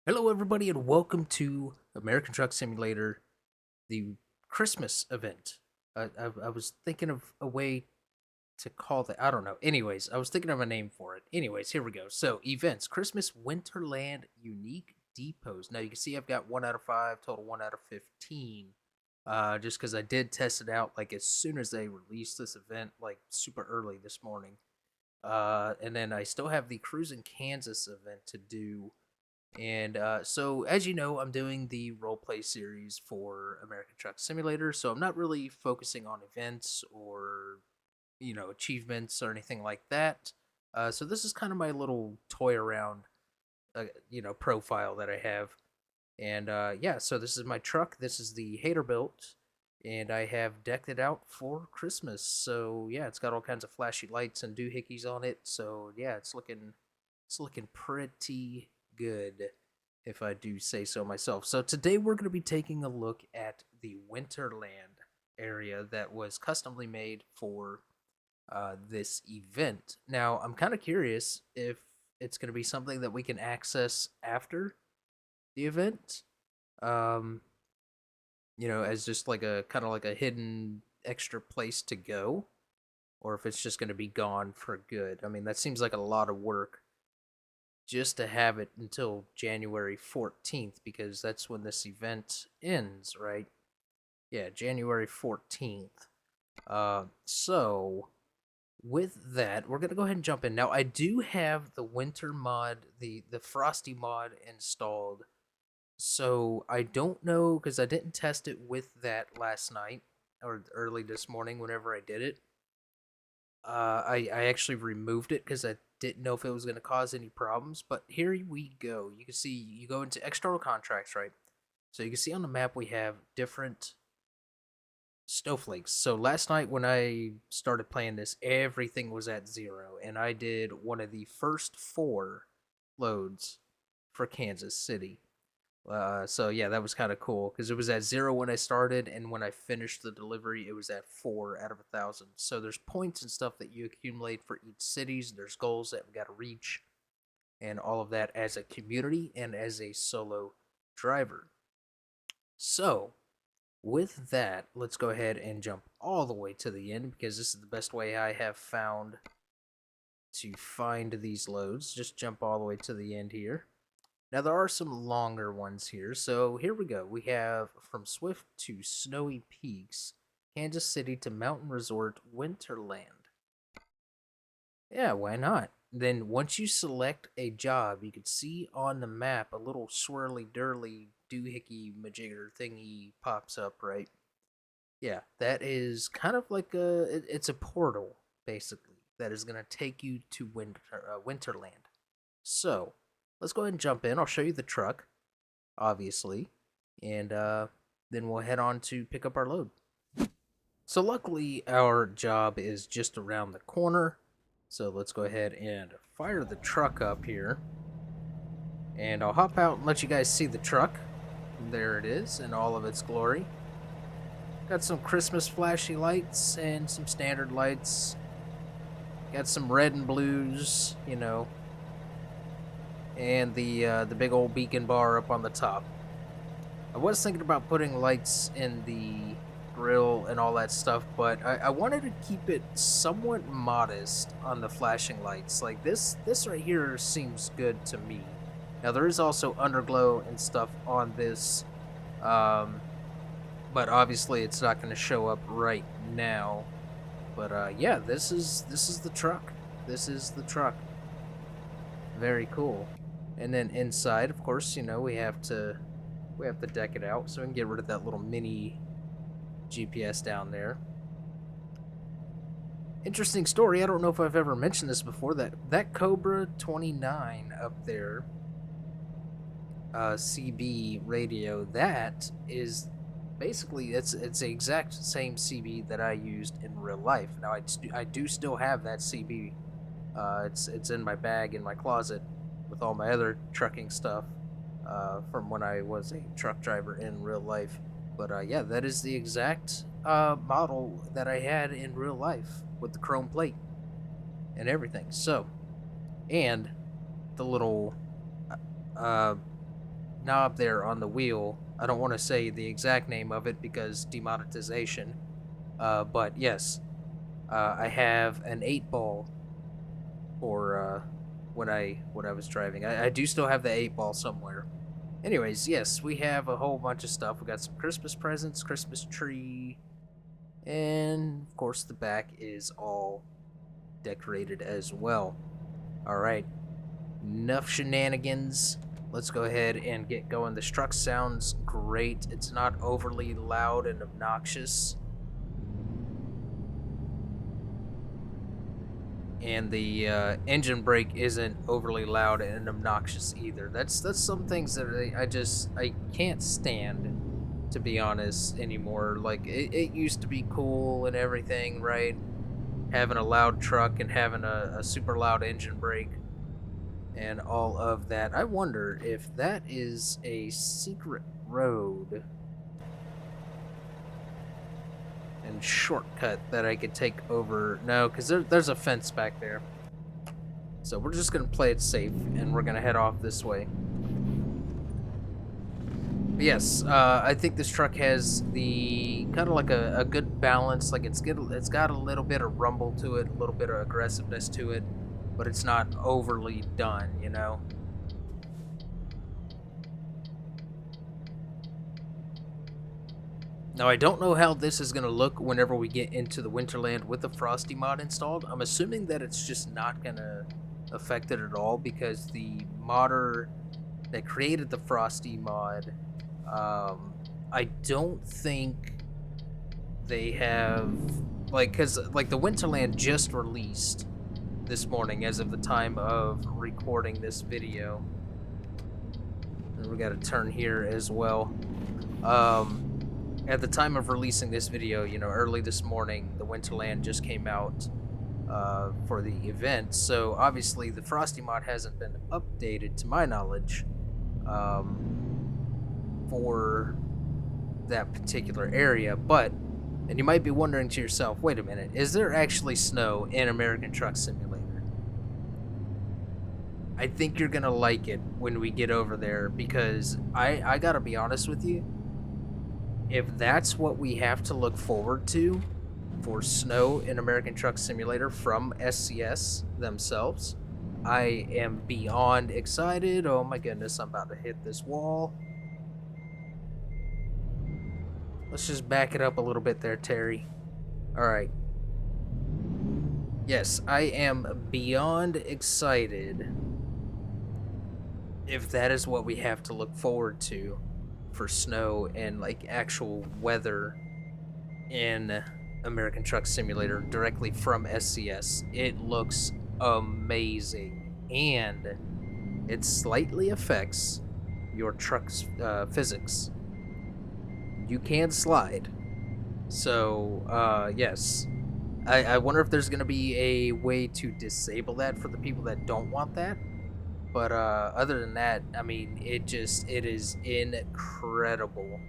Hello, everybody, and welcome to American Truck Simulator, the Christmas event. I was thinking of a way to call that. I don't know. Anyways, I was thinking of a name for it. Anyways, here we go. So, events Christmas Winterland Unique Depots. Now, you can see I've got 1 out of 5, total 1 out of 15. Just because I did test it out like as soon as they released this event, like super early this morning. And then I still have the Cruising Kansas event to do, and so, as you know, I'm doing the roleplay series for American Truck Simulator, so I'm not really focusing on events or, achievements or anything like that. So, this is kind of my little toy around, profile that I have. And yeah, so this is my truck. This is the Hater Built, and I have decked it out for Christmas. So, yeah, it's got all kinds of flashy lights and doohickeys on it. So, yeah, it's looking pretty good, if I do say so myself. So today we're going to be taking a look at the Winterland area that was customly made for this event. Now, I'm kind of curious if it's going to be something that we can access after the event, um, as just like a kind of like a hidden extra place to go, or if it's just going to be gone for good. I mean, that seems like a lot of work just to have it until January 14th because that's when this event ends, right? Yeah, January 14th. So with that, we're gonna go ahead and jump in. Now I do have the winter mod, the frosty mod installed. So I don't know because I didn't test it with that last night or early this morning whenever I did it. I actually removed it because I didn't know if it was going to cause any problems. But here we go. You can see you go into external contracts, right? So you can see on the map we have different snowflakes. So last night when I started playing this, everything was at 0, and I did one of the first 4 loads for Kansas City. So yeah, that was kind of cool because it was at 0 when I started, and when I finished the delivery, it was at 4 out of 1,000. So there's points and stuff that you accumulate for each cities. There's goals that we got to reach, and all of that as a community and as a solo driver. So with that, let's go ahead and jump all the way to the end because this is the best way I have found to find these loads. Just jump all the way to the end here. Now, there are some longer ones here, so here we go. We have from Swift to Snowy Peaks, Kansas City to Mountain Resort, Winterland. Yeah, why not? Then, once you select a job, you can see on the map a little swirly, dirly, doohickey, majigger thingy pops up, right? Yeah, that is kind of like it's a portal, basically, that is going to take you to Winterland. So, let's go ahead and jump in. I'll show you the truck, obviously, and then we'll head on to pick up our load. So, luckily, our job is just around the corner. So, let's go ahead and fire the truck up here. And I'll hop out and let you guys see the truck. There it is in all of its glory. Got some Christmas flashy lights and some standard lights. Got some red and blues, and the big old beacon bar up on the top. I was thinking about putting lights in the grill and all that stuff, but I wanted to keep it somewhat modest on the flashing lights. Like this right here seems good to me. Now there is also underglow and stuff on this, but obviously it's not going to show up right now. But yeah, this is the truck. This is the truck. Very cool. And then inside, of course, we have to deck it out so we can get rid of that little mini GPS down there. Interesting story. I don't know if I've ever mentioned this before. That Cobra 29 up there, CB radio. That is basically it's the exact same CB that I used in real life. Now I do still have that CB. It's in my bag in my closet with all my other trucking stuff from when I was a truck driver in real life. But yeah, that is the exact model that I had in real life with the chrome plate and everything. So, and the little uh, knob there on the wheel. I don't want to say the exact name of it because demonetization. But yes, I have an 8 ball for when I was driving. I do still have the 8 ball somewhere. Anyways, yes, we have a whole bunch of stuff. We got some Christmas presents, Christmas tree, and of course the back is all decorated as well. All right, enough shenanigans. Let's go ahead and get going. This truck sounds great. It's not overly loud and obnoxious. And the engine brake isn't overly loud and obnoxious either. That's some things that I can't stand, to be honest, anymore. Like it used to be cool and everything, right? Having a loud truck and having a super loud engine brake and all of that. I wonder if that is a secret road and shortcut that I could take over. No, because there's a fence back there. So we're just gonna play it safe, and we're gonna head off this way. But yes, I think this truck has the kind of like a good balance. Like it's good. It's got a little bit of rumble to it, a little bit of aggressiveness to it, but it's not overly done. You know. Now I don't know how this is gonna look whenever we get into the Winterland with the Frosty mod installed. I'm assuming that it's just not gonna affect it at all because the modder that created the Frosty mod, I don't think they have because like the Winterland just released this morning as of the time of recording this video. And we got to turn here as well. At the time of releasing this video, you know, early this morning, the Winterland just came out for the event. So obviously the Frosty mod hasn't been updated to my knowledge for that particular area. But, and you might be wondering to yourself, wait a minute, is there actually snow in American Truck Simulator? I think you're gonna like it when we get over there because I gotta be honest with you. If that's what we have to look forward to for snow in American Truck Simulator from SCS themselves, I am beyond excited. Oh my goodness, I'm about to hit this wall. Let's just back it up a little bit there, Terry. Alright. Yes, I am beyond excited if that is what we have to look forward to for snow and like actual weather in American Truck Simulator directly from SCS. It looks amazing, and it slightly affects your truck's physics. You can slide, so yes. I wonder if there's gonna be a way to disable that for the people that don't want that. But other than that, I mean, it is incredible,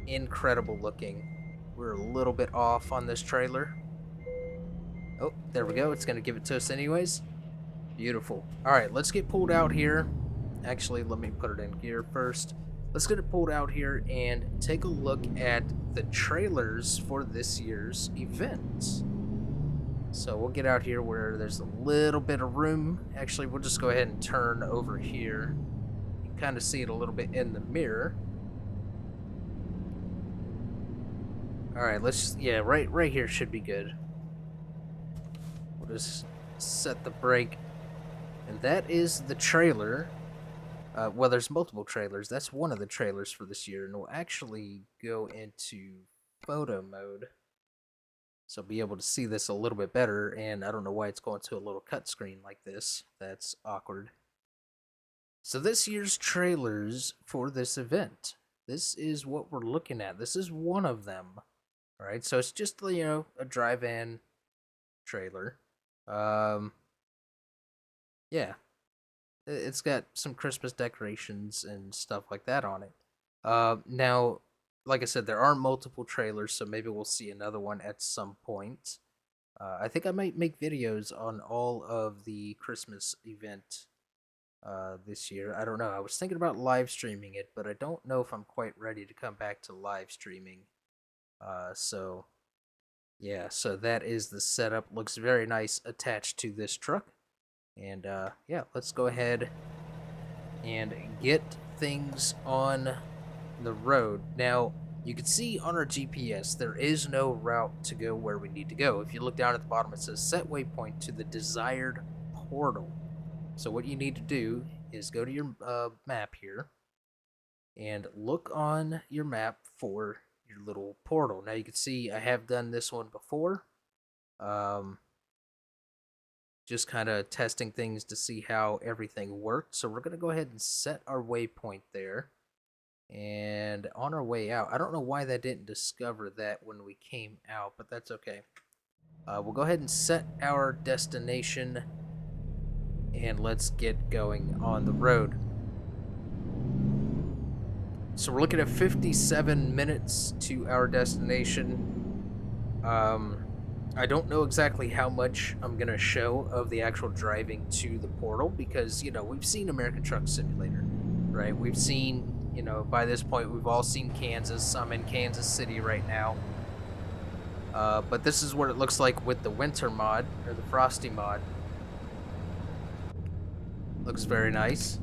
incredible looking. We're a little bit off on this trailer. Oh, there we go. It's gonna give it to us anyways. Beautiful. All right, let's get pulled out here. Actually, let me put it in gear first. Let's get it pulled out here and take a look at the trailers for this year's event. So we'll get out here where there's a little bit of room. Actually, we'll just go ahead and turn over here. You can kind of see it a little bit in the mirror. All right, let's just, yeah, right here should be good. We'll just set the brake. And that is the trailer. Well, there's multiple trailers. That's one of the trailers for this year. And we'll actually go into photo mode. So be able to see this a little bit better. And I don't know why it's going to a little cut screen like this. That's awkward. So this year's trailers for this event. This is what we're looking at. This is one of them. All right, so it's just, you know, a drive-in trailer. Yeah, it's got some Christmas decorations and stuff like that on it. Now, like I said, there are multiple trailers, so maybe we'll see another one at some point. I think I might make videos on all of the Christmas event this year. I don't know. I was thinking about live streaming it, but I don't know if I'm quite ready to come back to live streaming. So yeah, so that is the setup. Looks very nice attached to this truck. And yeah, let's go ahead and get things on the road. Now, you can see on our GPS there is no route to go where we need to go. If you look down at the bottom, it says set waypoint to the desired portal. So what you need to do is go to your map here and look on your map for your little portal. Now you can see I have done this one before. Just kind of testing things to see how everything worked. So we're going to go ahead and set our waypoint there. And on our way out, I don't know why that didn't discover that when we came out, but that's okay. We'll go ahead and set our destination, and let's get going on the road. So we're looking at 57 minutes to our destination. I don't know exactly how much I'm going to show of the actual driving to the portal because, we've seen American Truck Simulator, right? We've seen, by this point, we've all seen Kansas. I'm in Kansas City right now. But this is what it looks like with the winter mod, or the frosty mod. Looks very nice.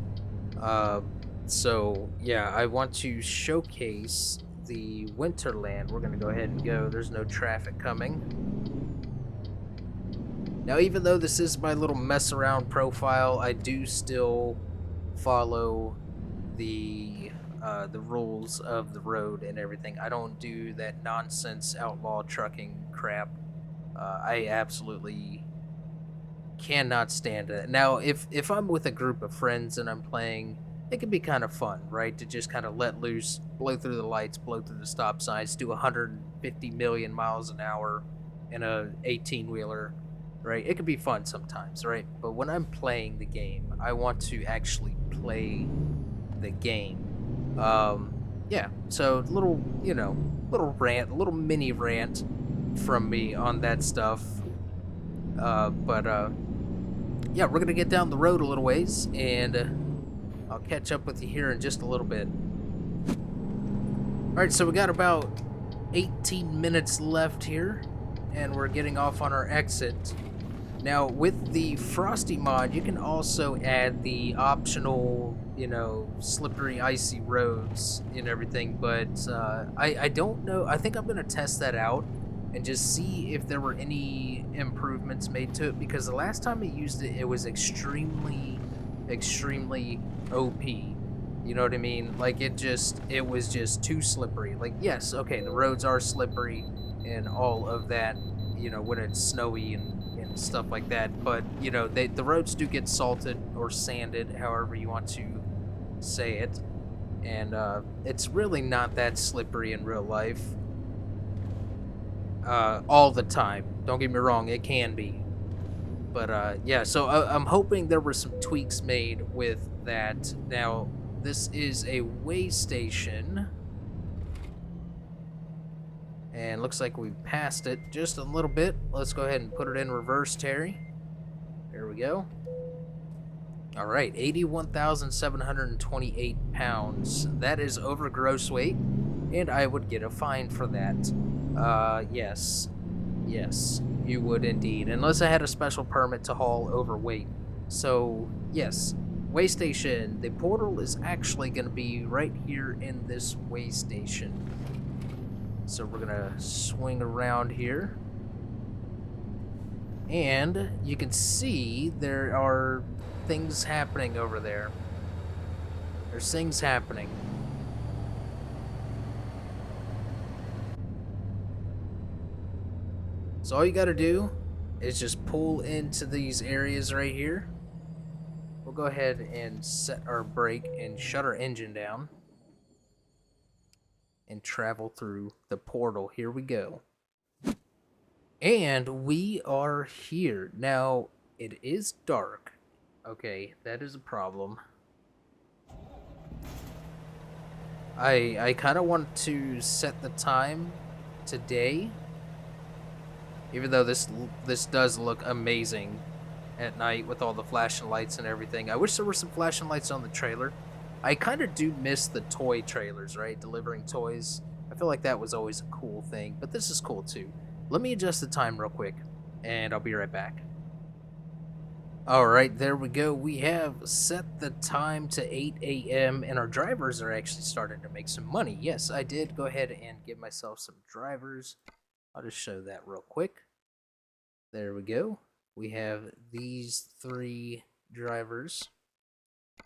So, yeah, I want to showcase the Winterland. We're going to go ahead and go. There's no traffic coming. Now, even though this is my little mess around profile, I do still follow the rules of the road and everything. I don't do that nonsense outlaw trucking crap. I absolutely cannot stand it. Now, if I'm with a group of friends and I'm playing, it can be kind of fun, right? To just kind of let loose, blow through the lights, blow through the stop signs, do 150 million miles an hour in a 18-wheeler, right? It can be fun sometimes, right? But when I'm playing the game, I want to actually play the game. Yeah, so little rant, a little mini rant from me on that stuff. But yeah, we're gonna get down the road a little ways, and I'll catch up with you here in just a little bit. Alright, so we got about 18 minutes left here, and we're getting off on our exit. Now, with the Frosty mod, you can also add the optional, slippery, icy roads and everything, but I don't know. I think I'm going to test that out and just see if there were any improvements made to it, because the last time I used it, it was extremely, extremely OP. You know what I mean? Like, it was just too slippery. Like, yes, okay, the roads are slippery and all of that, when it's snowy and stuff like that, but the roads do get salted or sanded, however you want to say it, and it's really not that slippery in real life all the time. Don't get me wrong, it can be, but yeah, so I'm hoping there were some tweaks made with that. Now, this is a way station, and looks like we passed it just a little bit. Let's go ahead and put it in reverse, Terry. There we go. All right, 81,728 pounds. That is over gross weight, and I would get a fine for that. Yes. Yes, you would indeed. Unless I had a special permit to haul overweight. So, yes. Way station. The portal is actually going to be right here in this way station. So we're gonna swing around here, and you can see there are things happening over there. There's things happening. So all you gotta do is just pull into these areas right here. We'll go ahead and set our brake and shut our engine down and travel through the portal. Here we go. And we are here. Now, it is dark. Okay, that is a problem. I kind of want to set the time today, even though this does look amazing. at night with all the flashing lights and everything. I wish there were some flashing lights on the trailer. I kind of do miss the toy trailers, right? Delivering toys. I feel like that was always a cool thing, but this is cool too. Let me adjust the time real quick, and I'll be right back. Alright, there we go. We have set the time to 8 a.m. and our drivers are actually starting to make some money. Yes, I did go ahead and give myself some drivers. I'll just show that real quick. There we go. We have these 3 drivers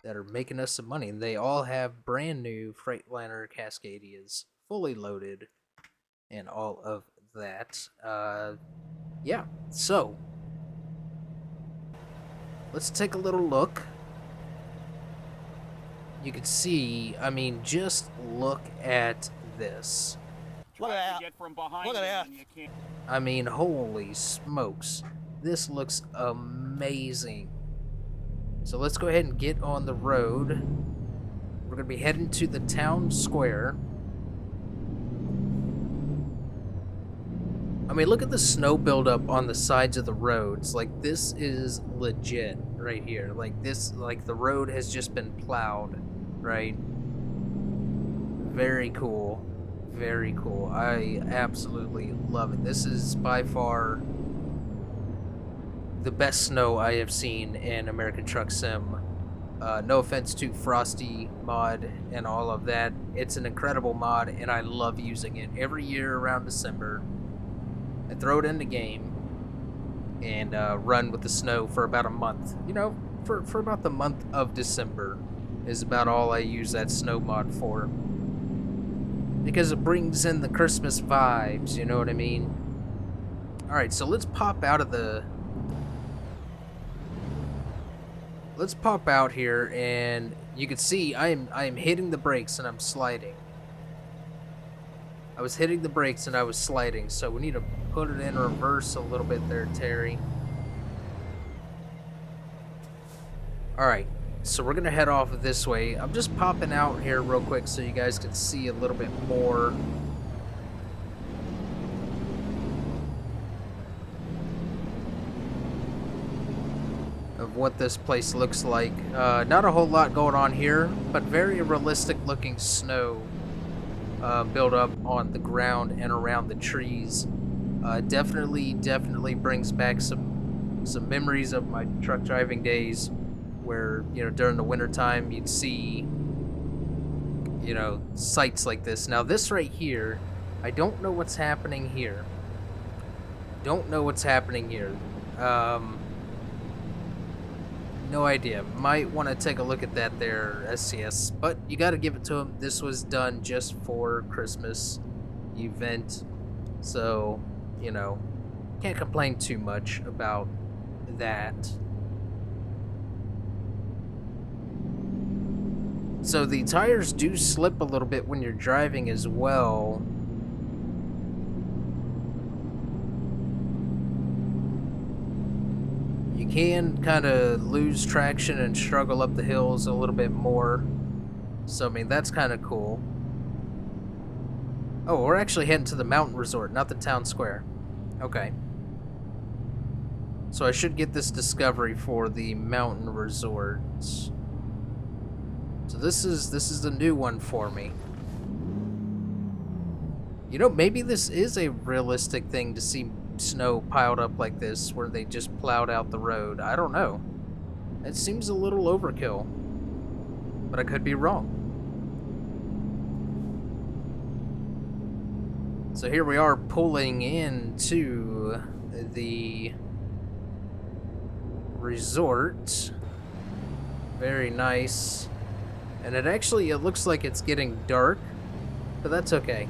that are making us some money. And they all have brand new Freightliner Cascadias, fully loaded, and all of that. Yeah, so let's take a little look. You can see, I mean, just look at this. Look at that. Look at that. I mean, holy smokes. This looks amazing. So let's go ahead and get on the road. We're going to be heading to the town square. I mean, look at the snow buildup on the sides of the roads. Like, this is legit right here. Like, this, like, the road has just been plowed, right? Very cool. Very cool. I absolutely love it. This is by far the best snow I have seen in American Truck Sim. No offense to Frosty mod and all of that. It's an incredible mod, and I love using it. Every year around December, I throw it in the game and run with the snow for about a month. You know, for about the month of December is about all I use that snow mod for. Because it brings in the Christmas vibes, you know what I mean? Alright, so let's pop out of the... Let's pop out here, and you can see I am hitting the brakes and I'm sliding. I was hitting the brakes and I was sliding, so we need to put it in reverse a little bit there, Terry. Alright, so we're going to head off this way. I'm just popping out here real quick so you guys can see a little bit more. Of what this place looks like. Not a whole lot going on here, but very realistic looking snow build up on the ground and around the trees. Definitely brings back some memories of my truck driving days, where, you know, during the winter time you'd see, you know, sights like this. Now this right here, I don't know what's happening here. Don't know what's happening here. No idea. Might want to take a look at that there, SCS. But you got to give it to him. This was done just for Christmas event. So, you know, can't complain too much about that. So the tires do slip a little bit when you're driving as well. You can kind of lose traction and struggle up the hills a little bit more. So, I mean, that's kind of cool. Oh, we're actually heading to the mountain resort, not the town square. Okay. So I should get this discovery for the mountain resort. So this is the new one for me. You know, maybe this is a realistic thing to see snow piled up like this, where they just plowed out the road. I don't know. It seems a little overkill, but I could be wrong. So here we are pulling into the resort. Very nice. And it looks like it's getting dark, but that's okay.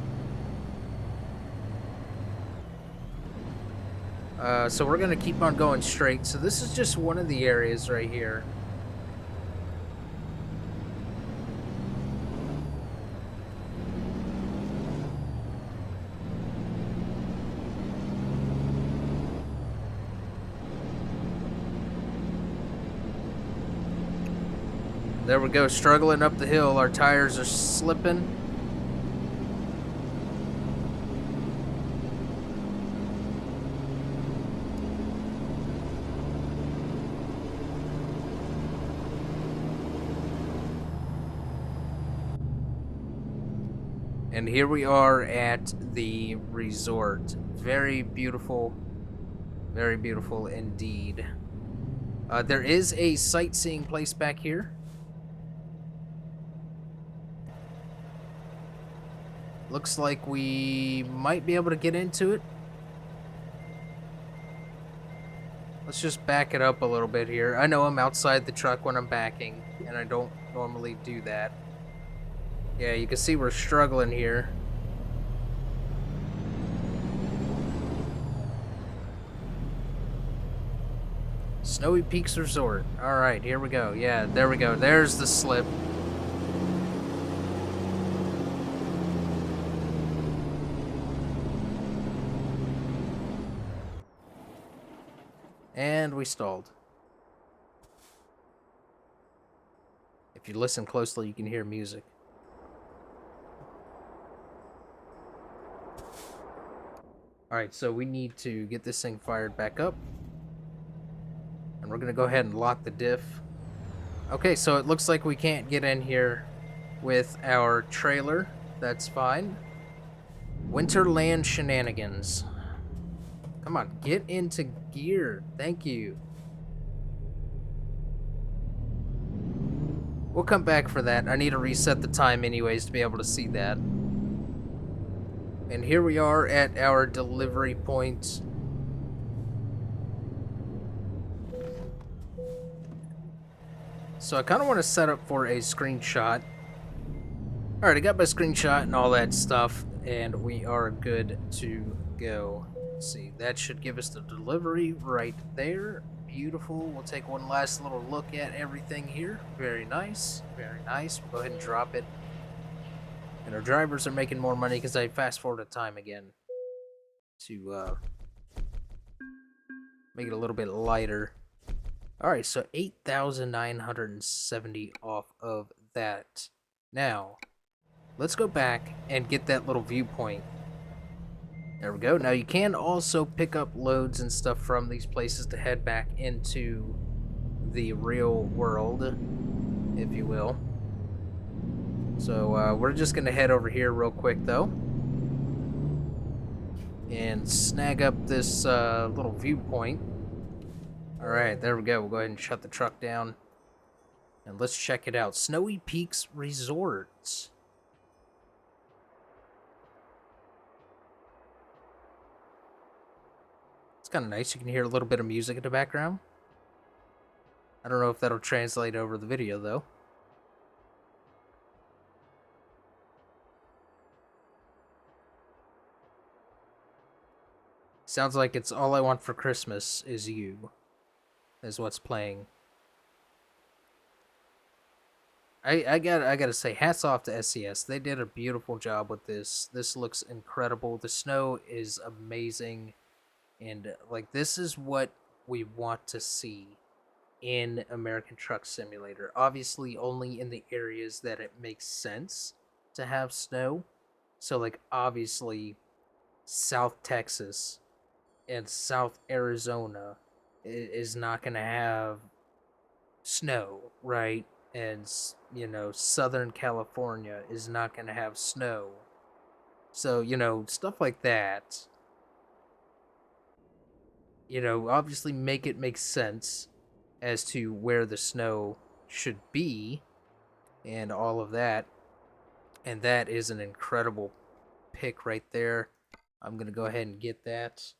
So we're gonna keep on going straight. So this is just one of the areas right here. There we go, struggling up the hill. Our tires are slipping. And here we are at the resort. Very beautiful indeed. There is a sightseeing place back here. Looks like we might be able to get into it. Let's just back it up a little bit here. I know I'm outside the truck when I'm backing, and I don't normally do that. Yeah, you can see we're struggling here. Snowy Peaks Resort. Alright, here we go. Yeah, there we go. There's the slip. And we stalled. If you listen closely, you can hear music. Alright, so we need to get this thing fired back up. And we're going to go ahead and lock the diff. Okay, so it looks like we can't get in here with our trailer. That's fine. Winterland Shenanigans. Come on, get into gear. Thank you. We'll come back for that. I need to reset the time anyways to be able to see that. And here we are at our delivery point. So I kind of want to set up for a screenshot. Alright, I got my screenshot and all that stuff, and we are good to go. Let's see, that should give us the delivery right there. Beautiful. We'll take one last little look at everything here. Very nice. Very nice. We'll go ahead and drop it. And our drivers are making more money because I fast forwarded time again to make it a little bit lighter. Alright, so 8,970 off of that. Now, let's go back and get that little viewpoint. There we go. Now you can also pick up loads and stuff from these places to head back into the real world, if you will. So we're just going to head over here real quick, though. And snag up this little viewpoint. Alright, there we go. We'll go ahead and shut the truck down. And let's check it out. Snowy Peaks Resort. It's kind of nice. You can hear a little bit of music in the background. I don't know if that'll translate over the video, though. Sounds like it's All I Want for Christmas Is You, is what's playing. I gotta say, hats off to SES. They did a beautiful job with this. This looks incredible. The snow is amazing. And, like, this is what we want to see in American Truck Simulator. Obviously, only in the areas that it makes sense to have snow. So, like, obviously, South Texas and South Arizona is not going to have snow, right? And, you know, Southern California is not going to have snow. So, you know, stuff like that. You know, obviously make it make sense as to where the snow should be and all of that. And that is an incredible pick right there. I'm going to go ahead and get that.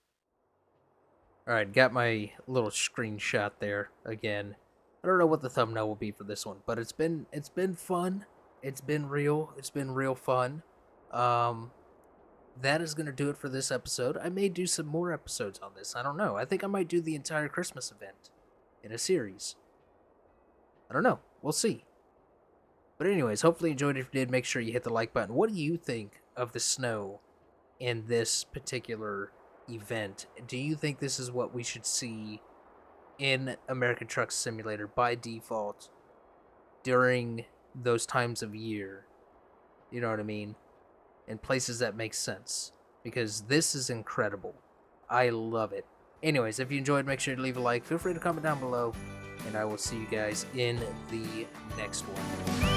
Alright, got my little screenshot there again. I don't know what the thumbnail will be for this one, but it's been fun. It's been real fun. That is going to do it for this episode. I may do some more episodes on this. I don't know. I think I might do the entire Christmas event in a series. I don't know. We'll see. But anyways, hopefully you enjoyed it. If you did, make sure you hit the like button. What do you think of the snow in this particular event? Do you think this is what we should see in American Truck Simulator by default during those times of year? You know what I mean? In places that make sense. Because this is incredible. I love it. Anyways, if you enjoyed, make sure to leave a like. Feel free to comment down below. And I will see you guys in the next one.